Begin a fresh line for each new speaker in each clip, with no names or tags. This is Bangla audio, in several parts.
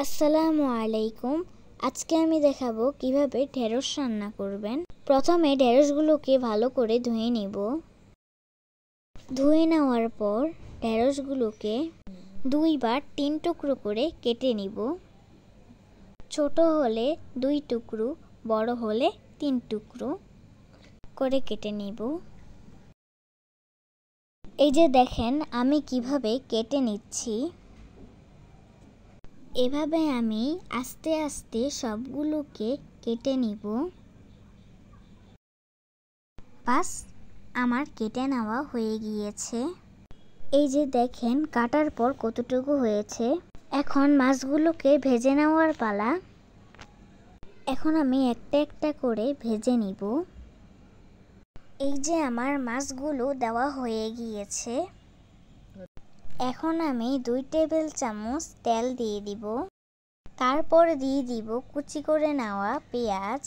আসসালামু আলাইকুম। আজকে আমি দেখাবো কিভাবে ঢেঁড়স রান্না করবেন। প্রথমে ঢেঁড়সগুলোকে ভালো করে ধুয়ে নিব। ধুয়ে নেওয়ার পর ঢেঁড়সগুলোকে 2 বা 3 টুকরো করে কেটে নিব। ছোট হলে 2 টুকরো, বড় হলে 3 টুকরো করে কেটে নিব। এই যে দেখেন আমি কিভাবে কেটে নিচ্ছি। এভাবে আমি আস্তে আস্তে সবগুলোকে কেটে নিব। বাস আমার কেটে নেওয়া হয়ে গিয়েছে। এই যে দেখেন কাটার পর কতটুকু হয়েছে। এখন মাছগুলোকে ভেজে নেওয়ার পালা। এখন আমি একটা একটা করে ভেজে নিব। এই যে আমার মাছগুলো দেওয়া হয়ে গিয়েছে। এখন আমি 2 টেবিল চামচ তেল দিয়ে দিব। তারপর দিয়ে দিব কুচি করে নেওয়া পেঁয়াজ।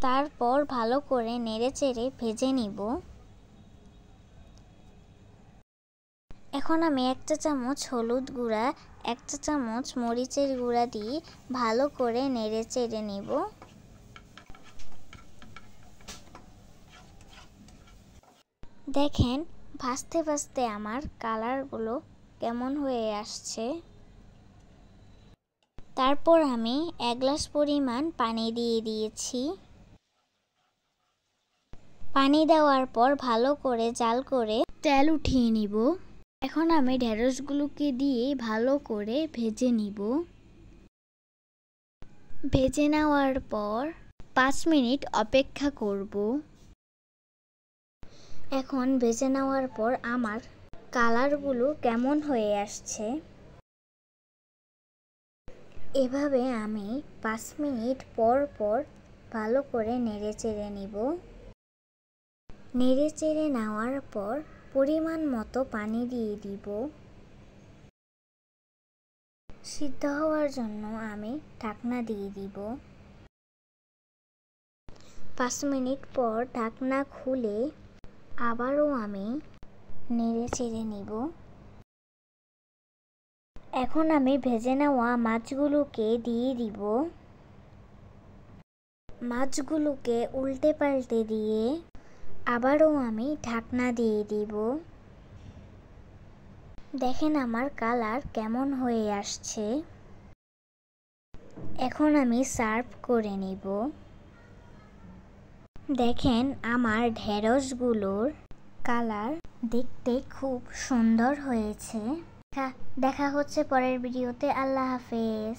তারপর ভালো করে নেড়েচেড়ে ভেজে নিব। এখন আমি 1 চা চামচ হলুদ গুঁড়া, 1 চা চামচ মরিচের গুঁড়া দিয়ে ভালো করে নেড়েচেড়ে নিব। দেখেন ভাজতে ভাজতে আমার কালারগুলো কেমন হয়ে আসছে। তারপর আমি 1 গ্লাস পরিমাণ পানি দিয়ে দিয়েছি। পানি দেওয়ার পর ভালো করে জাল করে তেল উঠিয়ে নিব। এখন আমি ঢেঁড়সগুলোকে দিয়ে ভালো করে ভেজে নিব। ভেজে নেওয়ার পর 5 মিনিট অপেক্ষা করব। এখন ভেজে নেওয়ার পর আমার কালারগুলো কেমন হয়ে আসছে। এভাবে আমি 5 মিনিট পর পর ভালো করে নেড়েচেড়ে নিব। নেড়েচেড়ে নেওয়ার পর পরিমাণ মতো পানি দিয়ে দিব। সিদ্ধ হওয়ার জন্য আমি ঢাকনা দিয়ে দিব। 5 মিনিট পর ঢাকনা খুলে আবারও আমি নেড়েচেড়ে নিব। এখন আমি ভেজে নেওয়া মাছগুলোকে দিয়ে দিব। মাছগুলোকে উল্টে পাল্টে দিয়ে আবারও আমি ঢাকনা দিয়ে দিব। দেখেন আমার কালার কেমন হয়ে আসছে। এখন আমি সার্ভ করে নিব। দেখেন আমার ঢেঁড়সগুলোর কালার দেখতে খুব সুন্দর হয়েছে। দেখা হচ্ছে পরের ভিডিওতে। আল্লাহ হাফেজ।